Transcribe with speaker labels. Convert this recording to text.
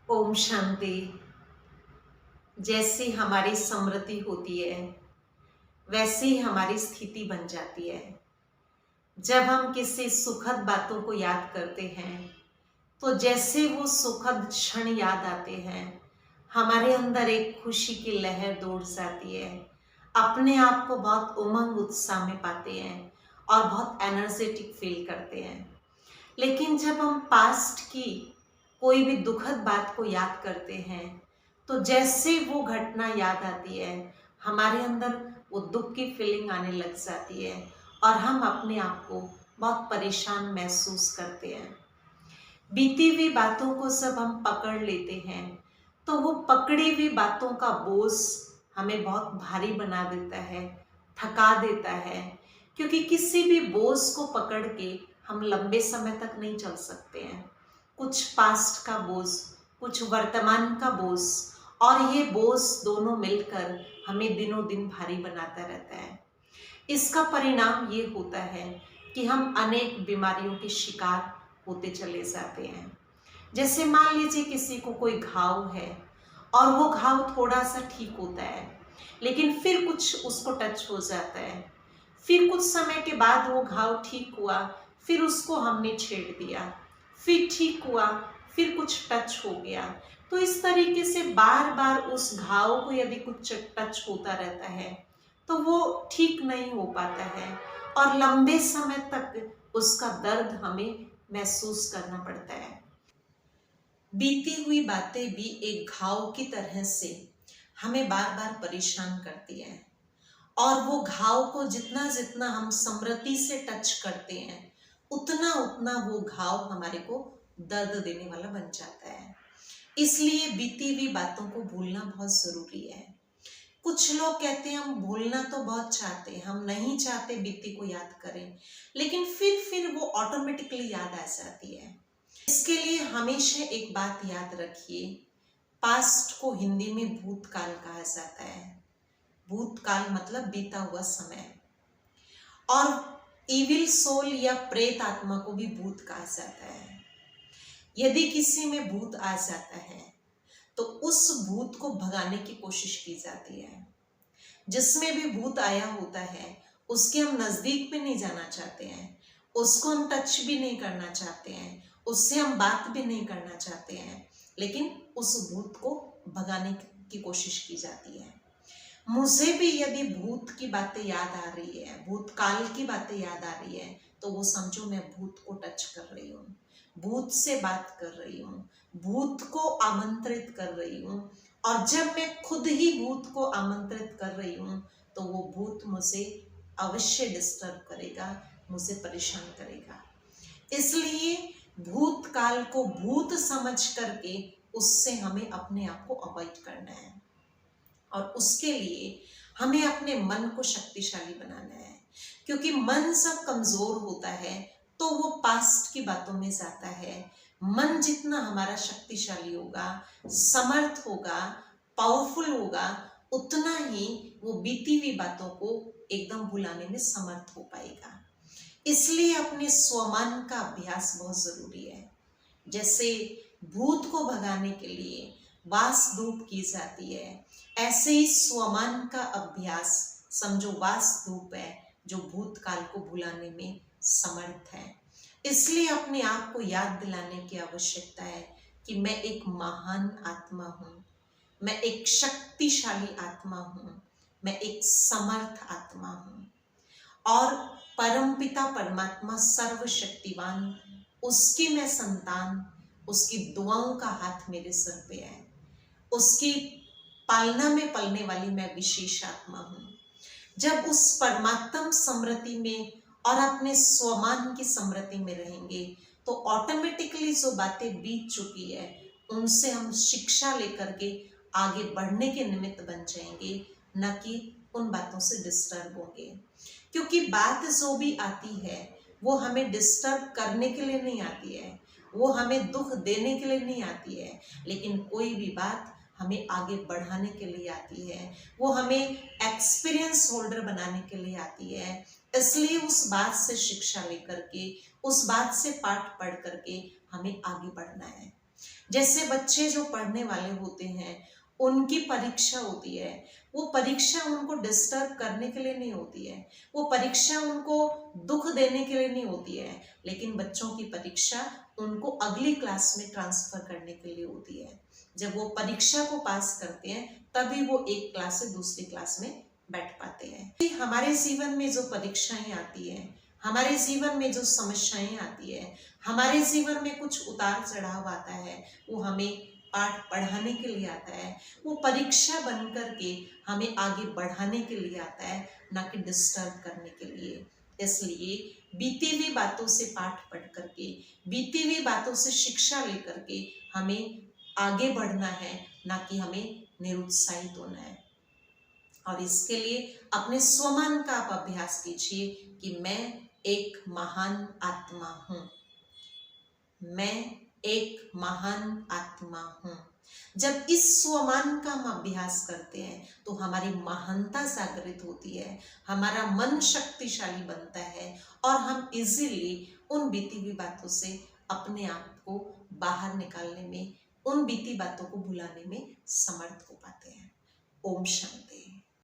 Speaker 1: ओम शांति। जैसी हमारी स्मृति होती है वैसी ही हमारी स्थिति बन जाती है। जब हम किसी सुखद बातों को याद करते हैं तो जैसे वो सुखद क्षण याद आते हैं, हमारे अंदर एक खुशी की लहर दौड़ जाती है। अपने आप को बहुत उमंग उत्साह में पाते हैं और बहुत एनर्जेटिक फील करते हैं। लेकिन जब हम पास्ट की कोई भी दुखद बात को याद करते हैं तो जैसे वो घटना याद आती है, हमारे अंदर वो दुख की फीलिंग आने लग जाती है और हम अपने आप को बहुत परेशान महसूस करते हैं। बीती हुई बातों को जब हम पकड़ लेते हैं तो वो पकड़ी हुई बातों का बोझ हमें बहुत भारी बना देता है, थका देता है। क्योंकि किसी भी बोझ को पकड़ के हम लंबे समय तक नहीं चल सकते हैं। कुछ पास्ट का बोझ, कुछ वर्तमान का बोझ, और ये बोझ दोनों मिलकर हमें दिनों दिन भारी बनाता रहता है। इसका परिणाम ये होता है कि हम अनेक बीमारियों के शिकार होते चले जाते हैं। जैसे मान लीजिए किसी को कोई घाव है और वो घाव थोड़ा सा ठीक होता है, लेकिन फिर कुछ उसको टच हो जाता है। फिर कुछ समय के बाद वो घाव ठीक हुआ, फिर उसको हमने छेड़ दिया, फिर ठीक हुआ, फिर कुछ टच हो गया। तो इस तरीके से बार बार उस घाव को यदि कुछ टच होता रहता है तो वो ठीक नहीं हो पाता है और लंबे समय तक उसका दर्द हमें महसूस करना पड़ता है। बीती हुई बातें भी एक घाव की तरह से हमें बार बार परेशान करती है और वो घाव को जितना जितना हम स्मृति से टच करते हैं उतना उतना वो घाव हमारे को दर्द देने वाला बन जाता है। इसलिए बीती हुई बातों को भूलना बहुत जरूरी है। कुछ लोग कहते हैं हम भूलना तो बहुत चाहते हैं, हम नहीं चाहते बीती को याद करें, लेकिन फिर वो ऑटोमेटिकली याद आ जाती है। इसके लिए हमेशा एक बात याद रखिए, पास्ट को हिंदी में भूतकाल कहा जाता है। भूतकाल मतलब बीता हुआ समय। और इविल सोल या प्रेत आत्मा को भी भूत कहा जाता है। यदि किसी में भूत आ जाता है तो उस भूत को भगाने की कोशिश की जाती है। जिसमें भी भूत आया होता है उसके हम नजदीक भी नहीं जाना चाहते हैं, उसको हम टच भी नहीं करना चाहते हैं, उससे हम बात भी नहीं करना चाहते हैं, लेकिन उस भूत को भगाने की कोशिश की जाती है। मुझे भी यदि भूत की बातें याद आ रही है, भूतकाल की बातें याद आ रही है, तो वो समझो मैं भूत को टच कर रही हूँ, भूत से बात कर रही हूँ, भूत को आमंत्रित कर रही हूँ। और जब मैं खुद ही भूत को आमंत्रित कर रही हूँ तो वो भूत मुझे अवश्य डिस्टर्ब करेगा, मुझे परेशान करेगा। इसलिए भूतकाल को भूत समझ करके उससे हमें अपने आप को अवॉइड करना है और उसके लिए हमें अपने मन को शक्तिशाली बनाना है। क्योंकि मन सब कमजोर होता है तो वो पास्ट की बातों में जाता है। मन जितना हमारा शक्तिशाली होगा, समर्थ होगा, पावरफुल होगा, उतना ही वो बीती हुई बातों को एकदम भुलाने में समर्थ हो पाएगा। इसलिए अपने स्वमान का अभ्यास बहुत जरूरी है। जैसे भूत को भगाने के लिए वास धूप की जाती है, ऐसे ही स्वमान का अभ्यास समझो वास धूप है जो भूतकाल को भुलाने में समर्थ है। इसलिए अपने आप को याद दिलाने की आवश्यकता है कि मैं एक महान आत्मा हूँ, मैं एक शक्तिशाली आत्मा हूँ, मैं एक समर्थ आत्मा हूँ और परमपिता परमात्मा सर्वशक्तिवान, उसकी मैं संतान, उसकी दुआओं का हाथ मेरे सर पे है, उसकी पालना में पलने वाली मैं विशेष आत्मा हूँ। जब उस परमात्म स्मृति में और अपने स्वमान की स्मृति में रहेंगे तो ऑटोमेटिकली जो बातें बीत चुकी है उनसे हम शिक्षा लेकर के आगे बढ़ने के निमित्त बन जाएंगे, न कि उन बातों से डिस्टर्ब होंगे। क्योंकि बात जो भी आती है वो हमें डिस्टर्ब करने के लिए नहीं आती है, वो हमें दुख देने के लिए नहीं आती है, लेकिन कोई भी बात हमें आगे बढ़ाने के लिए आती है, वो हमें एक्सपीरियंस होल्डर बनाने के लिए आती है। इसलिए उस बात से शिक्षा लेकर के, उस बात से पाठ पढ़ करके हमें आगे बढ़ना है। जैसे बच्चे जो पढ़ने वाले होते हैं, उनकी परीक्षा होती है, वो परीक्षा उनको डिस्टर्ब करने के लिए नहीं होती है, वो परीक्षा उनको दुख देने के लिए नहीं होती है, लेकिन बच्चों की परीक्षा उनको अगली क्लास में ट्रांसफर करने के लिए होती है। जब वो परीक्षा को पास करते हैं तभी वो एक क्लास से दूसरी क्लास में बैठ पाते हैं। हमारे जीवन में जो परीक्षाएं आती है, हमारे जीवन में जो समस्याएं आती है, हमारे जीवन में कुछ उतार चढ़ाव आता है, वो हमें पाठ पढ़ाने के लिए आता है, वो परीक्षा बन करके हमें आगे बढ़ाने के लिए आता है, ना कि डिस्टर्ब करने के लिए। इसलिए बीती हुई बातों से पाठ पढ़ करके, बीती हुई बातों से शिक्षा लेकर के हमें आगे बढ़ना है, ना कि हमें निरुत्साहित होना है। और इसके लिए अपने स्वमान का आप अभ्यास कीजिए कि मैं एक महान आत्मा हूं, मैं एक महान आत्मा हूं। जब इस स्वमान का हम अभ्यास करते हैं तो हमारी महानता जागृत होती है, हमारा मन शक्तिशाली बनता है और हम इजीली उन बीती हुई बातों से अपने आप को बाहर निकालने में, उन बीती बातों को भुलाने में समर्थ हो पाते हैं। ओम शांति।